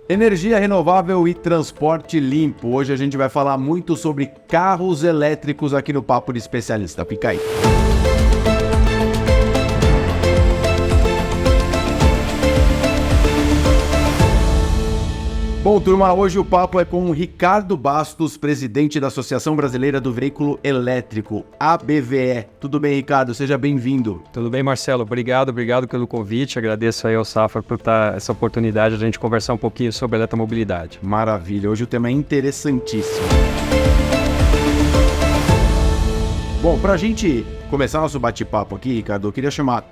Energia renovável e transporte limpo. Hoje a gente vai falar muito sobre carros elétricos aqui no Papo de Especialista. Fica aí. Bom, turma, hoje o papo é com o Ricardo Bastos, presidente da Associação Brasileira do Veículo Elétrico, ABVE. Tudo bem, Ricardo? Seja bem-vindo. Tudo bem, Marcelo. Obrigado pelo convite. Agradeço aí ao Safra por dar essa oportunidade de a gente conversar um pouquinho sobre eletromobilidade. Maravilha. Hoje o tema é interessantíssimo. Bom, para a gente começar nosso bate-papo aqui, Ricardo, eu queria chamar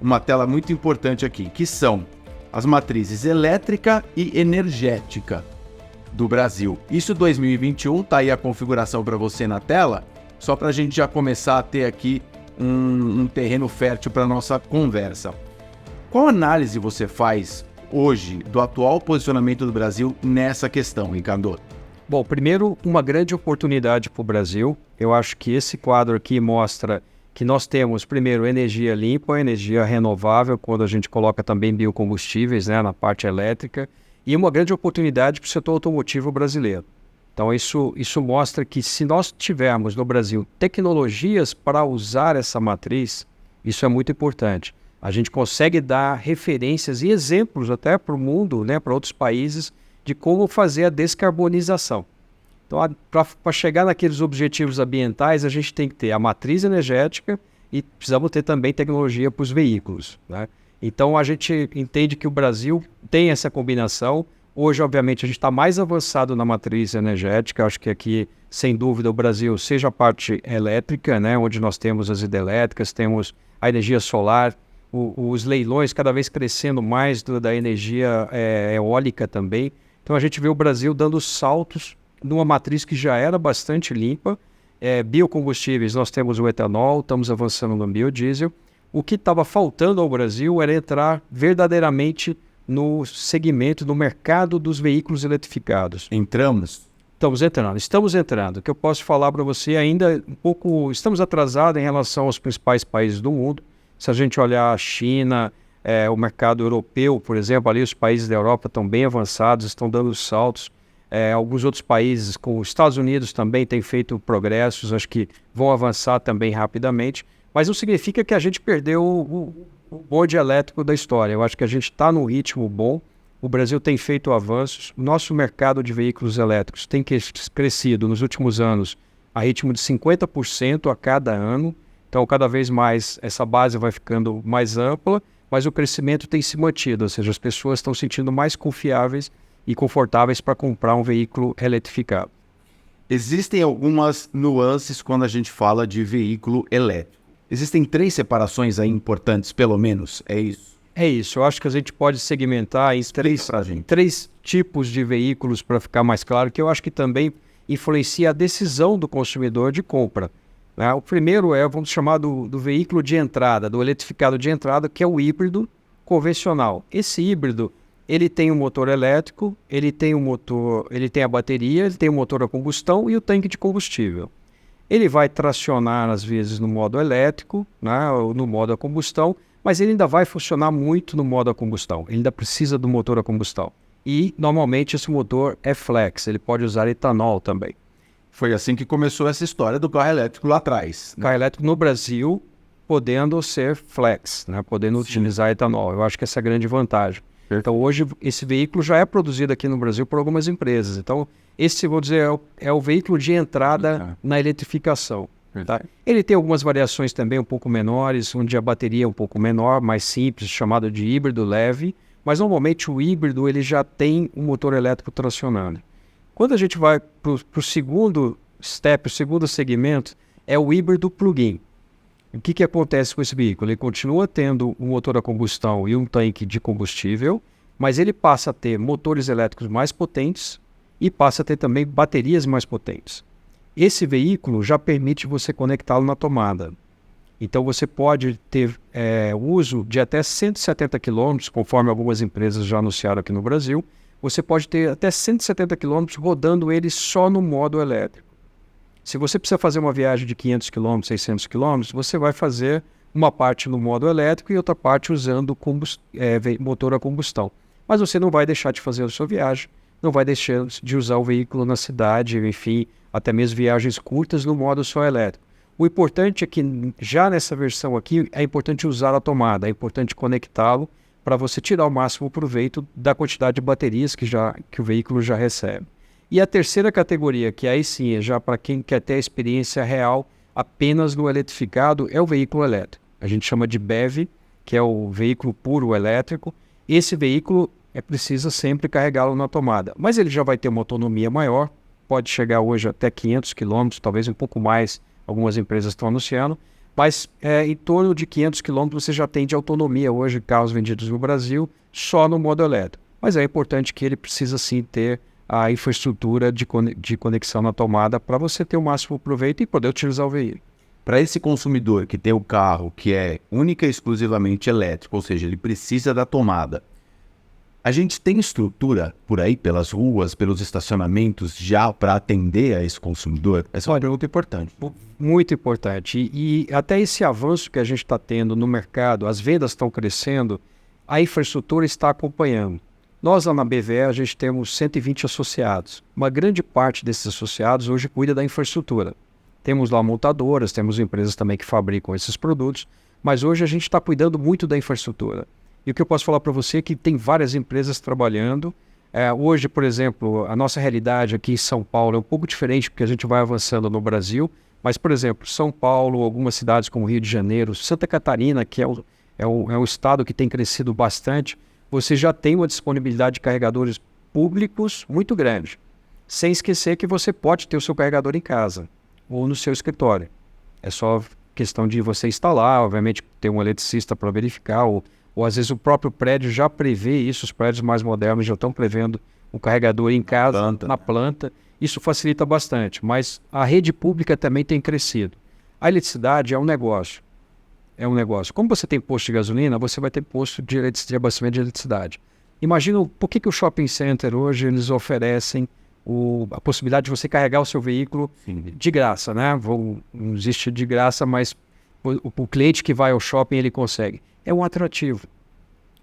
uma tela muito importante aqui, que são as matrizes elétrica e energética do Brasil. Isso 2021, tá aí a configuração para você na tela, só para a gente já começar a ter aqui um terreno fértil para nossa conversa. Qual análise você faz hoje do atual posicionamento do Brasil nessa questão, Ricardo? Bom, primeiro, uma grande oportunidade para o Brasil. Eu acho que esse quadro aqui mostra que nós temos, primeiro, energia limpa, energia renovável, quando a gente coloca também biocombustíveis, né, na parte elétrica, e uma grande oportunidade para o setor automotivo brasileiro. Então, isso mostra que se nós tivermos no Brasil tecnologias para usar essa matriz, isso é muito importante. A gente consegue dar referências e exemplos até para o mundo, né, para outros países, de como fazer a descarbonização. Então, para chegar naqueles objetivos ambientais, a gente tem que ter a matriz energética e precisamos ter também tecnologia para os veículos, né? Então, a gente entende que o Brasil tem essa combinação. Hoje, obviamente, a gente está mais avançado na matriz energética. Acho que aqui, sem dúvida, o Brasil, seja a parte elétrica, né, onde nós temos as hidrelétricas, temos a energia solar, os leilões cada vez crescendo mais da energia eólica também. Então, a gente vê o Brasil dando saltos numa matriz que já era bastante limpa. Biocombustíveis, nós temos o etanol, estamos avançando no biodiesel. O que estava faltando ao Brasil era entrar verdadeiramente no segmento, no mercado dos veículos eletrificados. Estamos entrando. O que eu posso falar para você ainda um pouco, estamos atrasados em relação aos principais países do mundo. Se a gente olhar a China, o mercado europeu, por exemplo, ali os países da Europa estão bem avançados, estão dando saltos. Alguns outros países, como os Estados Unidos, também têm feito progressos, acho que vão avançar também rapidamente, mas não significa que a gente perdeu o bonde elétrico da história. Eu acho que a gente está num ritmo bom, o Brasil tem feito avanços, o nosso mercado de veículos elétricos tem crescido nos últimos anos a ritmo de 50% a cada ano, então cada vez mais essa base vai ficando mais ampla, mas o crescimento tem se mantido, ou seja, as pessoas estão se sentindo mais confiáveis e confortáveis para comprar um veículo eletrificado. Existem algumas nuances quando a gente fala de veículo elétrico. Existem 3 separações aí importantes, pelo menos, é isso? É isso, eu acho que a gente pode segmentar em 3 tipos de veículos para ficar mais claro, que eu acho que também influencia a decisão do consumidor de compra, né? O primeiro vamos chamar do veículo de entrada, do eletrificado de entrada, que é o híbrido convencional. Esse híbrido, ele tem um motor elétrico, ele tem a bateria, ele tem o motor a combustão e o tanque de combustível. Ele vai tracionar, às vezes, no modo elétrico, né, ou no modo a combustão, mas ele ainda vai funcionar muito no modo a combustão. Ele ainda precisa do motor a combustão. E, normalmente, esse motor é flex, ele pode usar etanol também. Foi assim que começou essa história do carro elétrico lá atrás, né? Carro elétrico no Brasil, podendo ser flex, né, podendo utilizar etanol. Eu acho que essa é a grande vantagem. Então, hoje, esse veículo já é produzido aqui no Brasil por algumas empresas. Então, esse, vou dizer, é o veículo de entrada na eletrificação. Tá? Ele tem algumas variações também um pouco menores, onde a bateria é um pouco menor, mais simples, chamado de híbrido leve. Mas, normalmente, o híbrido ele já tem um motor elétrico tracionando. Quando a gente vai para o segundo step, o segundo segmento, é o híbrido plug-in. O que acontece com esse veículo? Ele continua tendo um motor a combustão e um tanque de combustível, mas ele passa a ter motores elétricos mais potentes e passa a ter também baterias mais potentes. Esse veículo já permite você conectá-lo na tomada. Então você pode ter uso de até 170 km, conforme algumas empresas já anunciaram aqui no Brasil. Você pode ter até 170 km rodando ele só no modo elétrico. Se você precisa fazer uma viagem de 500 km, 600 km, você vai fazer uma parte no modo elétrico e outra parte usando motor a combustão. mas você não vai deixar de fazer a sua viagem, não vai deixar de usar o veículo na cidade, enfim, até mesmo viagens curtas no modo só elétrico. O importante é que já nessa versão aqui é importante usar a tomada, é importante conectá-lo para você tirar o máximo proveito da quantidade de baterias que o veículo já recebe. E a terceira categoria, que aí sim é já para quem quer ter a experiência real apenas no eletrificado, é o veículo elétrico. A gente chama de BEV, que é o veículo puro elétrico. Esse veículo precisa sempre carregá-lo na tomada, mas ele já vai ter uma autonomia maior, pode chegar hoje até 500 km, talvez um pouco mais, algumas empresas estão anunciando, mas em torno de 500 km você já tem de autonomia hoje, carros vendidos no Brasil, só no modo elétrico. Mas é importante que ele precisa sim ter a infraestrutura de conexão na tomada para você ter o máximo proveito e poder utilizar o veículo. Para esse consumidor que tem o carro que é única e exclusivamente elétrico, ou seja, ele precisa da tomada, a gente tem estrutura por aí, pelas ruas, pelos estacionamentos, já para atender a esse consumidor? Essa é uma pergunta importante. Muito importante. E até esse avanço que a gente está tendo no mercado, as vendas estão crescendo, a infraestrutura está acompanhando. Nós lá na BVE, a gente temos 120 associados. Uma grande parte desses associados hoje cuida da infraestrutura. Temos lá montadoras, temos empresas também que fabricam esses produtos, mas hoje a gente está cuidando muito da infraestrutura. E o que eu posso falar para você é que tem várias empresas trabalhando. Hoje, por exemplo, a nossa realidade aqui em São Paulo é um pouco diferente porque a gente vai avançando no Brasil. Mas, por exemplo, São Paulo, algumas cidades como Rio de Janeiro, Santa Catarina, que é um estado que tem crescido bastante, você já tem uma disponibilidade de carregadores públicos muito grande. Sem esquecer que você pode ter o seu carregador em casa ou no seu escritório. É só questão de você instalar, obviamente ter um eletricista para verificar, ou às vezes o próprio prédio já prevê isso, os prédios mais modernos já estão prevendo o carregador em casa, na planta. Isso facilita bastante, mas a rede pública também tem crescido. A eletricidade é um negócio. Como você tem posto de gasolina, você vai ter posto de abastecimento de eletricidade. Imagina por que o shopping center hoje eles oferecem a possibilidade de você carregar o seu veículo de graça, né? Não existe de graça, mas o cliente que vai ao shopping ele consegue. É um atrativo.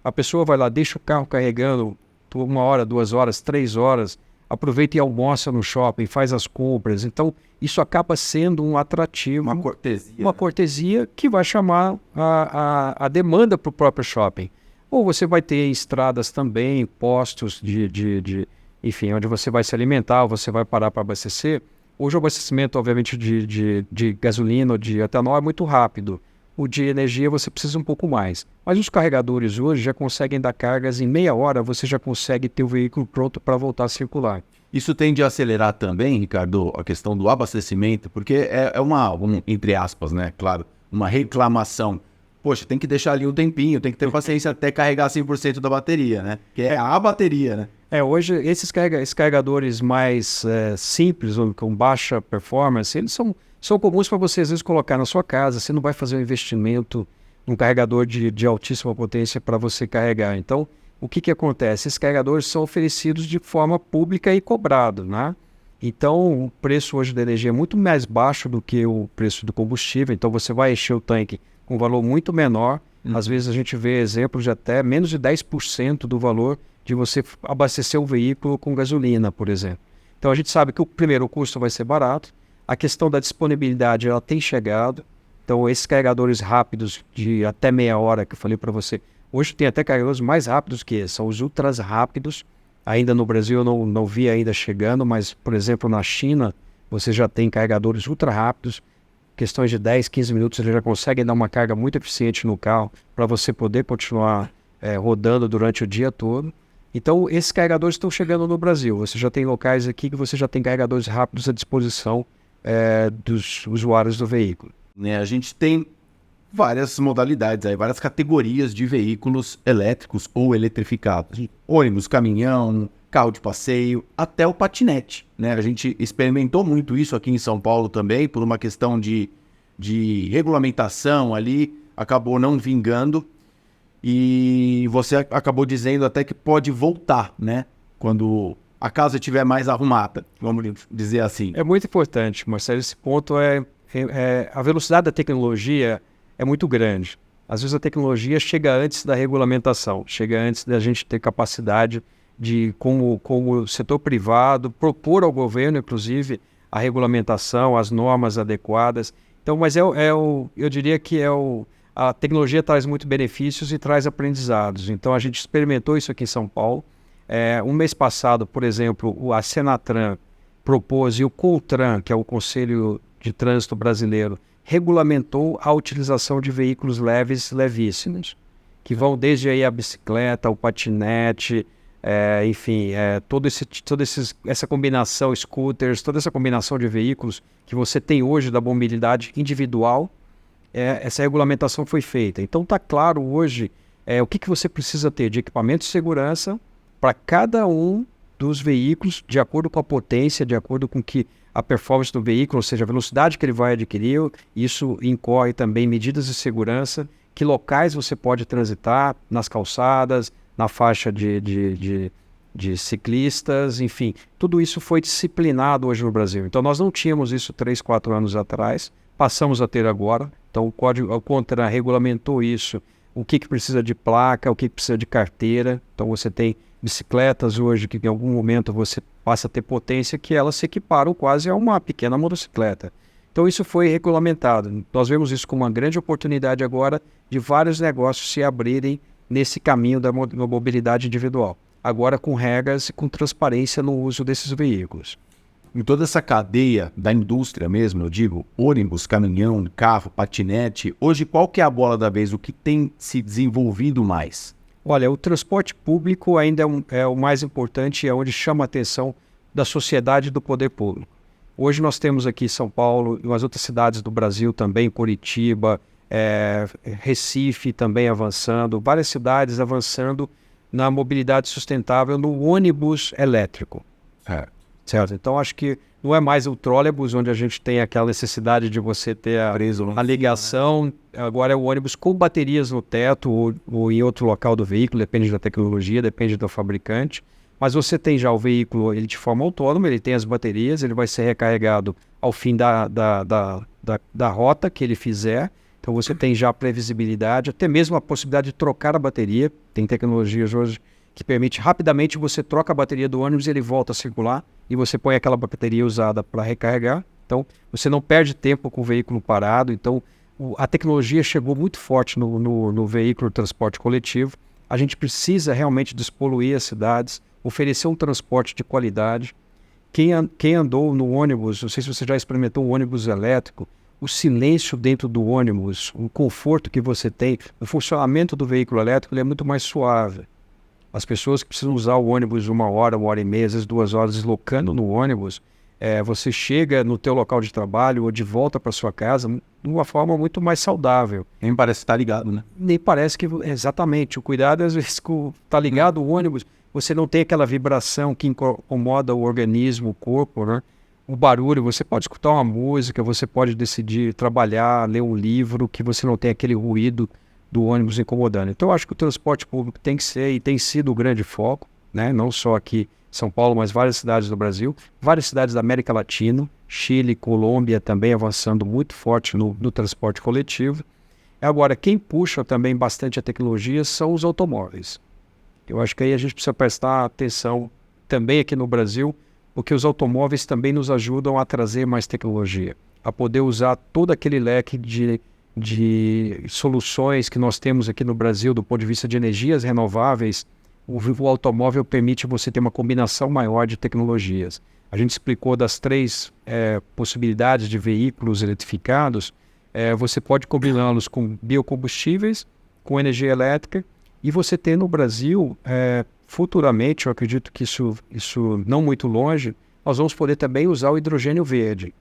A pessoa vai lá, deixa o carro carregando 1 hora, 2 horas, 3 horas, aproveita e almoça no shopping, faz as compras. Então, isso acaba sendo um atrativo. Uma cortesia. Uma cortesia que vai chamar a demanda para o próprio shopping. Ou você vai ter estradas também, postos enfim, onde você vai se alimentar, ou você vai parar para abastecer. Hoje o abastecimento, obviamente, de gasolina ou de etanol é muito rápido. O de energia você precisa um pouco mais. Mas os carregadores hoje já conseguem dar cargas em meia hora, você já consegue ter o veículo pronto para voltar a circular. Isso tende a acelerar também, Ricardo, a questão do abastecimento, porque é entre aspas, né, claro, uma reclamação. Poxa, tem que deixar ali um tempinho, tem que ter paciência até carregar 100% da bateria, né? Que é a bateria, né? Hoje esses carregadores mais simples, ou com baixa performance, eles são comuns para você às vezes colocar na sua casa. Você não vai fazer um investimento num carregador de altíssima potência para você carregar. Então, o que acontece? Esses carregadores são oferecidos de forma pública e cobrado, né? Então, o preço hoje da energia é muito mais baixo do que o preço do combustível. Então, você vai encher o tanque com um valor muito menor. Às vezes a gente vê exemplos de até menos de 10% do valor de você abastecer um veículo com gasolina, por exemplo. Então, a gente sabe que o custo vai ser barato. A questão da disponibilidade, ela tem chegado. Então, esses carregadores rápidos de até meia hora que eu falei para você, hoje tem até carregadores mais rápidos que esses, são os ultras rápidos. Ainda no Brasil eu não vi ainda chegando, mas, por exemplo, na China, você já tem carregadores ultra rápidos. Questões de 10, 15 minutos, eles já conseguem dar uma carga muito eficiente no carro para você poder continuar rodando durante o dia todo. Então, esses carregadores estão chegando no Brasil. Você já tem locais aqui que você já tem carregadores rápidos à disposição dos usuários do veículo. A gente tem várias modalidades, aí, várias categorias de veículos elétricos ou eletrificados. Ônibus, caminhão, carro de passeio, até o patinete, né? A gente experimentou muito isso aqui em São Paulo também, por uma questão de regulamentação ali, acabou não vingando. E você acabou dizendo até que pode voltar, né? Quando a casa estiver mais arrumada, vamos dizer assim. É muito importante, Marcelo. Esse ponto a velocidade da tecnologia é muito grande. Às vezes a tecnologia chega antes da regulamentação, chega antes da gente ter capacidade de, como o setor privado, propor ao governo, inclusive, a regulamentação, as normas adequadas. Então, mas eu diria que a tecnologia traz muito benefícios e traz aprendizados. Então, a gente experimentou isso aqui em São Paulo. Um mês passado, por exemplo, a Senatran propôs e o CONTRAN, que é o Conselho de Trânsito Brasileiro, regulamentou a utilização de veículos levíssimos, que vão desde aí a bicicleta, o patinete, enfim, essa combinação, scooters, toda essa combinação de veículos que você tem hoje da mobilidade individual, essa regulamentação foi feita. Então está claro hoje o que você precisa ter de equipamento de segurança para cada um dos veículos, de acordo com a potência, de acordo com que a performance do veículo, ou seja, a velocidade que ele vai adquirir. Isso incorre também medidas de segurança, que locais você pode transitar, nas calçadas, na faixa de ciclistas, enfim. Tudo isso foi disciplinado hoje no Brasil. Então nós não tínhamos isso 3, 4 anos atrás, passamos a ter agora. Então o CONTRAN regulamentou isso, o que precisa de placa, o que precisa de carteira. Então você tem bicicletas hoje que em algum momento você passa a ter potência que elas se equiparam quase a uma pequena motocicleta. Então isso foi regulamentado. Nós vemos isso como uma grande oportunidade agora de vários negócios se abrirem nesse caminho da mobilidade individual. Agora com regras e com transparência no uso desses veículos. Em toda essa cadeia da indústria mesmo, eu digo, ônibus, caminhão, carro, patinete, hoje qual que é a bola da vez? O que tem se desenvolvido mais? Olha, o transporte público ainda é o mais importante e é onde chama a atenção da sociedade e do poder público. Hoje nós temos aqui São Paulo e as outras cidades do Brasil também, Curitiba, Recife também avançando, várias cidades avançando na mobilidade sustentável no ônibus elétrico. Certo? Então acho que não é mais o trolebus onde a gente tem aquela necessidade de você ter a ligação, né? Agora é o ônibus com baterias no teto ou em outro local do veículo, depende da tecnologia, depende do fabricante. Mas você tem já o veículo ele de forma autônoma, ele tem as baterias, ele vai ser recarregado ao fim da rota que ele fizer. Então você tem já a previsibilidade, até mesmo a possibilidade de trocar a bateria. Tem tecnologias hoje que permite rapidamente você troca a bateria do ônibus e ele volta a circular e você põe aquela bateria usada para recarregar. Então você não perde tempo com o veículo parado. Então a tecnologia chegou muito forte no veículo de transporte coletivo. A gente precisa realmente despoluir as cidades, oferecer um transporte de qualidade. Quem andou no ônibus, não sei se você já experimentou um ônibus elétrico, o silêncio dentro do ônibus, o conforto que você tem, o funcionamento do veículo elétrico ele é muito mais suave. As pessoas que precisam usar o ônibus 1 hora, 1h30, às vezes 2 horas deslocando no ônibus, você chega no teu local de trabalho ou de volta para sua casa de uma forma muito mais saudável. Nem parece estar ligado, né? Nem parece que... Exatamente. O cuidado, às vezes, está ligado o ônibus, você não tem aquela vibração que incomoda o organismo, o corpo, né? O barulho, você pode escutar uma música, você pode decidir trabalhar, ler um livro, que você não tem aquele ruído do ônibus incomodando. Então, eu acho que o transporte público tem que ser e tem sido o grande foco, né? Não só aqui em São Paulo, mas várias cidades do Brasil, várias cidades da América Latina, Chile, Colômbia também avançando muito forte no transporte coletivo. Agora, quem puxa também bastante a tecnologia são os automóveis. Eu acho que aí a gente precisa prestar atenção também aqui no Brasil, porque os automóveis também nos ajudam a trazer mais tecnologia, a poder usar todo aquele leque de soluções que nós temos aqui no Brasil do ponto de vista de energias renováveis. O automóvel permite você ter uma combinação maior de tecnologias. A gente explicou das 3 possibilidades de veículos eletrificados. Você pode combiná-los com biocombustíveis, com energia elétrica, e você tem no Brasil, futuramente, eu acredito que isso não muito longe, nós vamos poder também usar o hidrogênio verde.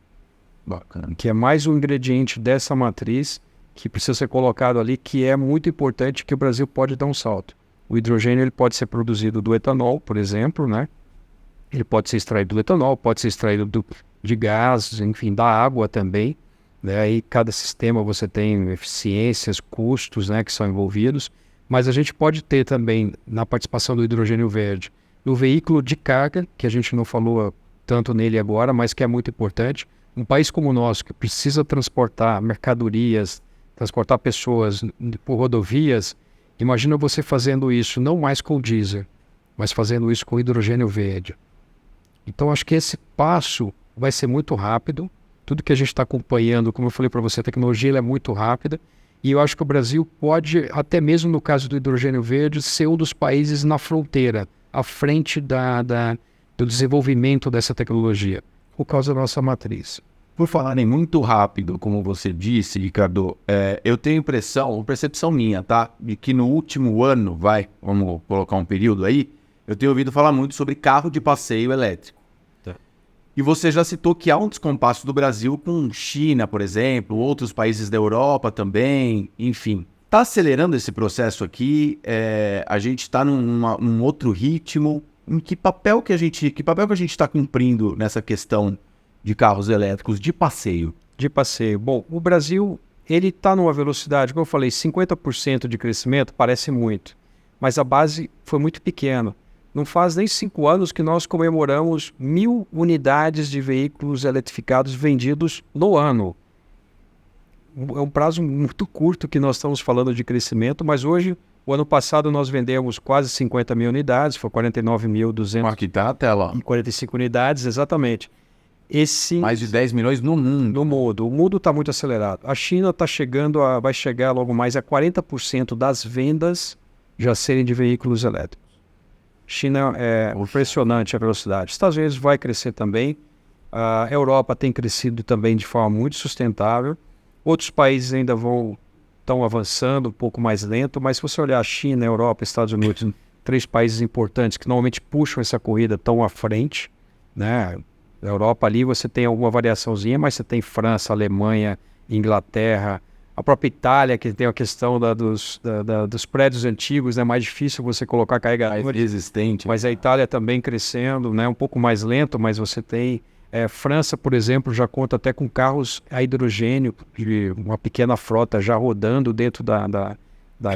Bacana. Que é mais um ingrediente dessa matriz que precisa ser colocado ali, que é muito importante, que o Brasil pode dar um salto. O hidrogênio ele pode ser produzido do etanol, por exemplo, né? Ele pode ser extraído do etanol, pode ser extraído de gás, enfim, da água também. Né? Aí cada sistema você tem eficiências, custos, né, que são envolvidos. Mas a gente pode ter também, na participação do hidrogênio verde, no veículo de carga, que a gente não falou tanto nele agora, mas que é muito importante. Um país como o nosso, que precisa transportar mercadorias, transportar pessoas por rodovias, imagina você fazendo isso não mais com diesel, mas fazendo isso com hidrogênio verde. Então, acho que esse passo vai ser muito rápido. Tudo que a gente está acompanhando, como eu falei para você, a tecnologia ela é muito rápida. E eu acho que o Brasil pode, até mesmo no caso do hidrogênio verde, ser um dos países na fronteira, à frente do desenvolvimento dessa tecnologia, por causa da nossa matriz. Por falarem muito rápido, como você disse, Ricardo, eu tenho impressão, uma percepção minha, tá? De que no último ano, vamos colocar um período aí, eu tenho ouvido falar muito sobre carro de passeio elétrico. Tá. E você já citou que há um descompasso do Brasil com China, por exemplo, outros países da Europa também, enfim. Está acelerando esse processo aqui? A gente está num outro ritmo? Em que papel que a gente está cumprindo nessa questão de carros elétricos de passeio? De passeio. Bom, o Brasil ele está numa velocidade, como eu falei, 50% de crescimento parece muito, mas a base foi muito pequena. Não faz nem 5 anos que nós comemoramos 1.000 unidades de veículos eletrificados vendidos no ano. É um prazo muito curto que nós estamos falando de crescimento, mas hoje, o ano passado, nós vendemos quase 50 mil unidades, foi 49.200. Aqui está na tela. 45 unidades, exatamente. Mais de 10 milhões no mundo. No mundo. O mundo está muito acelerado. A China está vai chegar logo mais a 40% das vendas já serem de veículos elétricos. China é impressionante a velocidade. Estados Unidos vai crescer também. A Europa tem crescido também de forma muito sustentável. Outros países ainda estão avançando um pouco mais lento, mas se você olhar a China, a Europa, Estados Unidos, 3 países importantes que normalmente puxam essa corrida, estão à frente, né? Na Europa ali você tem alguma variaçãozinha, mas você tem França, Alemanha, Inglaterra, a própria Itália, que tem a questão dos prédios antigos, é mais difícil você colocar carregadores. Resistente. Mas a Itália também crescendo, né? Um pouco mais lento, mas você tem... França, por exemplo, já conta até com carros a hidrogênio, uma pequena frota já rodando dentro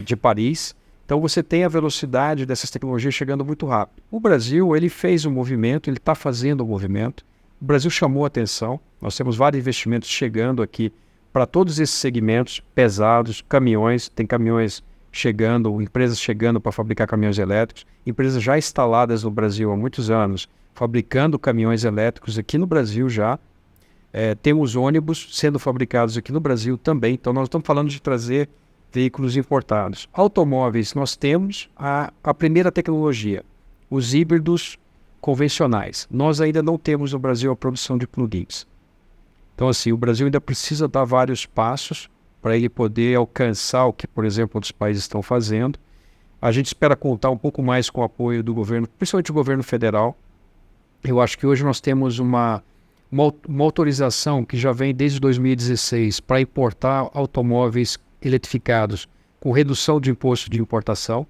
de Paris. Então você tem a velocidade dessas tecnologias chegando muito rápido. O Brasil, ele fez um movimento, ele está fazendo um movimento. O Brasil chamou a atenção, nós temos vários investimentos chegando aqui para todos esses segmentos pesados, caminhões, tem caminhões chegando, empresas chegando para fabricar caminhões elétricos, empresas já instaladas no Brasil há muitos anos, fabricando caminhões elétricos aqui no Brasil já. Temos ônibus sendo fabricados aqui no Brasil também, então nós estamos falando de trazer veículos importados. Automóveis, nós temos a primeira tecnologia, os híbridos convencionais. Nós ainda não temos no Brasil a produção de plug-ins. Então, assim, o Brasil ainda precisa dar vários passos para ele poder alcançar o que, por exemplo, outros países estão fazendo. A gente espera contar um pouco mais com o apoio do governo, principalmente o governo federal. Eu acho que hoje nós temos uma autorização que já vem desde 2016 para importar automóveis eletrificados com redução de imposto de importação.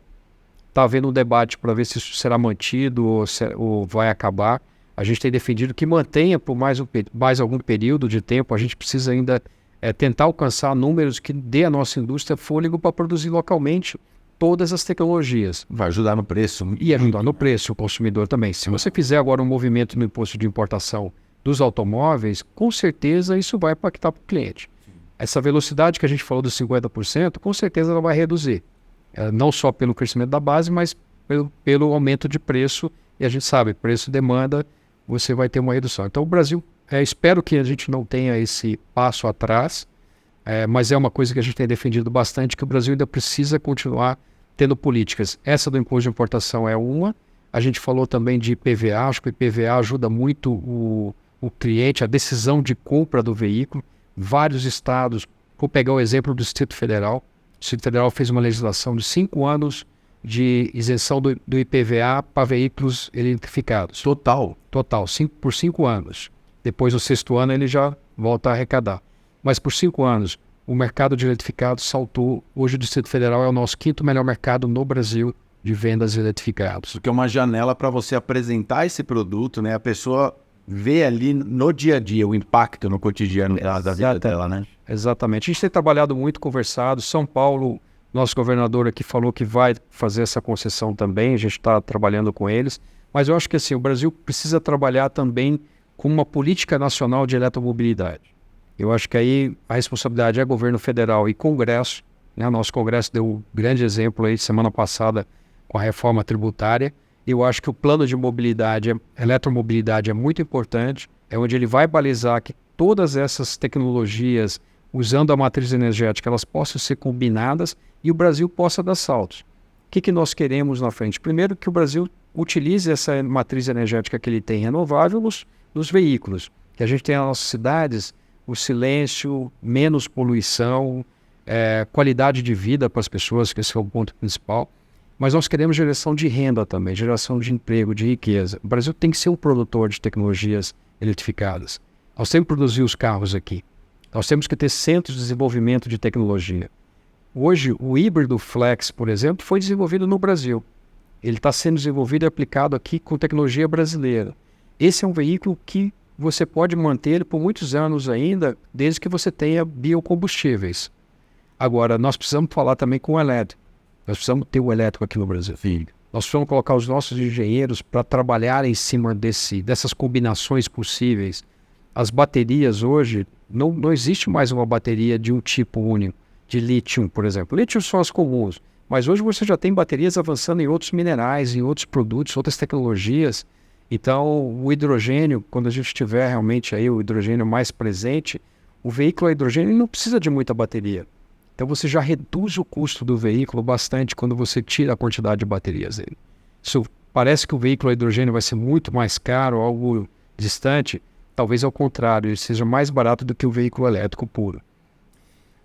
Está havendo um debate para ver se isso será mantido ou vai acabar. A gente tem defendido que mantenha por mais algum período de tempo. A gente precisa ainda tentar alcançar números que dê à nossa indústria fôlego para produzir localmente todas as tecnologias. Vai ajudar no preço. E ajudar no preço, o consumidor também. Se você fizer agora um movimento no imposto de importação dos automóveis, com certeza isso vai impactar para o cliente. Essa velocidade que a gente falou dos 50%, com certeza ela vai reduzir. Não só pelo crescimento da base, mas pelo aumento de preço. E a gente sabe, preço e demanda, você vai ter uma redução. Então o Brasil, espero que a gente não tenha esse passo atrás, mas é uma coisa que a gente tem defendido bastante, que o Brasil ainda precisa continuar tendo políticas. Essa do imposto de importação é uma. A gente falou também de IPVA, acho que o IPVA ajuda muito o cliente, a decisão de compra do veículo. Vários estados, vou pegar o exemplo do Distrito Federal. O Distrito Federal fez uma legislação de 5 anos de isenção do IPVA para veículos eletrificados. Total, por 5 anos. Depois, no 6º ano, ele já volta a arrecadar. Mas por 5 anos, o mercado de eletrificados saltou. Hoje o Distrito Federal é o nosso 5º melhor mercado no Brasil de vendas de eletrificados. Porque é uma janela para você apresentar esse produto, né? A pessoa vê ali no dia a dia o impacto no cotidiano da vida dela, né? Exatamente. A gente tem trabalhado muito, conversado. São Paulo, nosso governador aqui falou que vai fazer essa concessão também. A gente está trabalhando com eles. Mas eu acho que assim, o Brasil precisa trabalhar também com uma política nacional de eletromobilidade. Eu acho que aí a responsabilidade é governo federal e Congresso, né? O nosso Congresso deu um grande exemplo aí semana passada com a reforma tributária. Eu acho que o plano de mobilidade, eletromobilidade é muito importante, é onde ele vai balizar que todas essas tecnologias, usando a matriz energética, elas possam ser combinadas e o Brasil possa dar saltos. O que nós queremos na frente? Primeiro, que o Brasil utilize essa matriz energética que ele tem renovável nos veículos, que a gente tem nas nossas cidades o silêncio, menos poluição, qualidade de vida para as pessoas, que esse é o ponto principal. Mas nós queremos geração de renda também, geração de emprego, de riqueza. O Brasil tem que ser um produtor de tecnologias eletrificadas. Nós temos que produzir os carros aqui. Nós temos que ter centros de desenvolvimento de tecnologia. Hoje, o híbrido flex, por exemplo, foi desenvolvido no Brasil. Ele está sendo desenvolvido e aplicado aqui com tecnologia brasileira. Esse é um veículo que você pode manter por muitos anos ainda, desde que você tenha biocombustíveis. Agora, nós precisamos falar também com o elétrico. Nós precisamos ter o elétrico aqui no Brasil. Sim. Nós precisamos colocar os nossos engenheiros para trabalhar em cima dessas combinações possíveis. As baterias hoje, não existe mais uma bateria de um tipo único, de lítio, por exemplo. Lítio são as comuns, mas hoje você já tem baterias avançando em outros minerais, em outros produtos, outras tecnologias. Então, o hidrogênio, quando a gente tiver realmente aí o hidrogênio mais presente, o veículo a hidrogênio não precisa de muita bateria. Então você já reduz o custo do veículo bastante quando você tira a quantidade de baterias dele. Isso parece que o veículo a hidrogênio vai ser muito mais caro, algo distante. Talvez ao contrário, ele seja mais barato do que o veículo elétrico puro.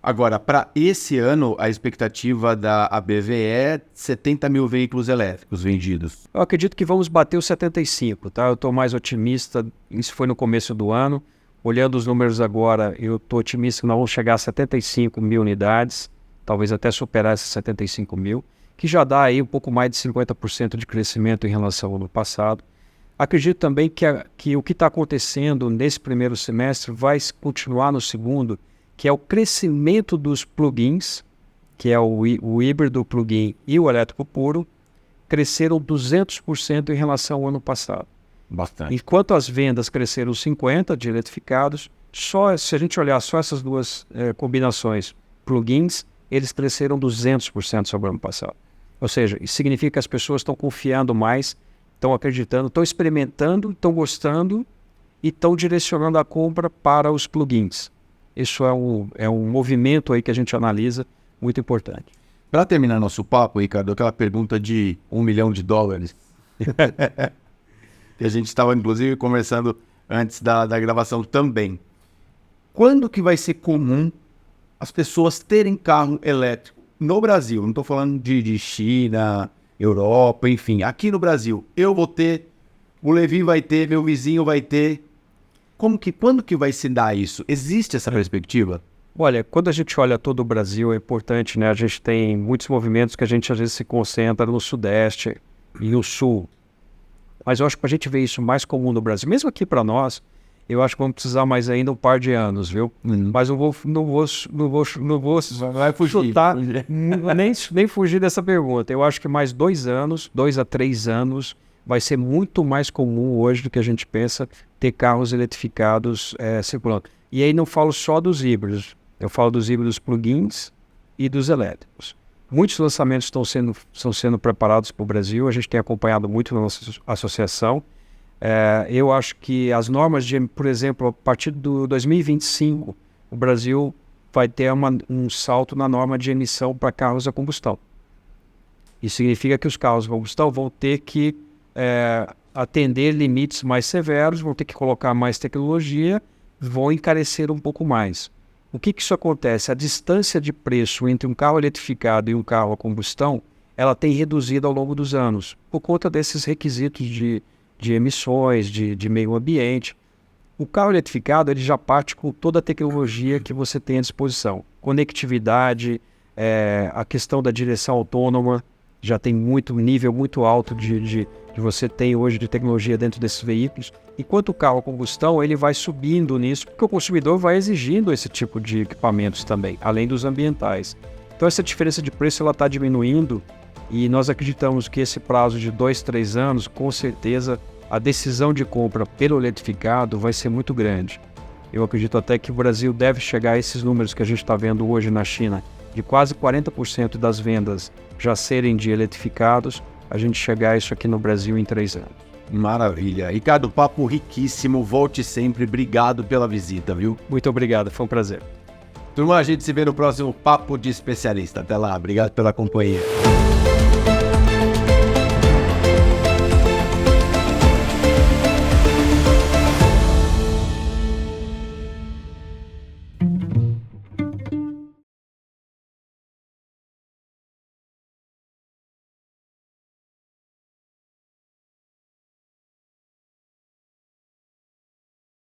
Agora, para esse ano, a expectativa da ABVE é 70 mil veículos elétricos vendidos. Eu acredito que vamos bater os 75, tá? Eu estou mais otimista, isso foi no começo do ano. Olhando os números agora, eu estou otimista que nós vamos chegar a 75 mil unidades, talvez até superar esses 75 mil, que já dá aí um pouco mais de 50% de crescimento em relação ao ano passado. Acredito também que o que está acontecendo nesse primeiro semestre vai continuar no segundo, que é o crescimento dos plugins, que é o híbrido plug-in e o elétrico puro, cresceram 200% em relação ao ano passado. Bastante. Enquanto as vendas cresceram 50% de eletrificados, se a gente olhar só essas duas combinações, plugins, eles cresceram 200% sobre o ano passado. Ou seja, isso significa que as pessoas estão confiando mais, estão acreditando, estão experimentando, estão gostando e estão direcionando a compra para os plugins. Isso é um movimento aí que a gente analisa muito importante. Para terminar nosso papo, Ricardo, aquela pergunta de $1 milhão. Que a gente estava, inclusive, conversando antes da gravação também. Quando que vai ser comum as pessoas terem carro elétrico no Brasil? Não estou falando de China, Europa, enfim. Aqui no Brasil, eu vou ter, o Levi vai ter, meu vizinho vai ter. Quando que vai se dar isso? Existe essa perspectiva? Olha, quando a gente olha todo o Brasil, é importante, né? A gente tem muitos movimentos que a gente às vezes se concentra no Sudeste e no Sul. Mas eu acho que para a gente ver isso mais comum no Brasil, mesmo aqui para nós, eu acho que vamos precisar mais ainda um par de anos, viu? Mas não vou Vai fugir. chutar, nem fugir dessa pergunta. Eu acho que mais 2 a 3 anos, vai ser muito mais comum hoje do que a gente pensa ter carros eletrificados circulando. E aí não falo só dos híbridos, eu falo dos híbridos plug-ins e dos elétricos. Muitos lançamentos estão sendo preparados para o Brasil, a gente tem acompanhado muito na nossa associação. Eu acho que as normas, por exemplo, a partir do 2025, o Brasil vai ter um salto na norma de emissão para carros a combustão. Isso significa que os carros a combustão vão ter que atender limites mais severos, vão ter que colocar mais tecnologia, vão encarecer um pouco mais. O que isso acontece? A distância de preço entre um carro eletrificado e um carro a combustão, ela tem reduzido ao longo dos anos, por conta desses requisitos de emissões, de meio ambiente. O carro eletrificado ele já parte com toda a tecnologia que você tem à disposição. Conectividade, a questão da direção autônoma, já tem nível muito alto de você tem hoje de tecnologia dentro desses veículos. Enquanto o carro a combustão, ele vai subindo nisso, porque o consumidor vai exigindo esse tipo de equipamentos também, além dos ambientais. Então essa diferença de preço está diminuindo e nós acreditamos que esse prazo de 2, 3 anos, com certeza, a decisão de compra pelo eletrificado vai ser muito grande. Eu acredito até que o Brasil deve chegar a esses números que a gente está vendo hoje na China, de quase 40% das vendas já serem de eletrificados, a gente chegar a isso aqui no Brasil em 3 anos. Maravilha. Ricardo, papo riquíssimo. Volte sempre. Obrigado pela visita, viu? Muito obrigado, foi um prazer. Turma, a gente se vê no próximo Papo de Especialista. Até lá. Obrigado pela companhia.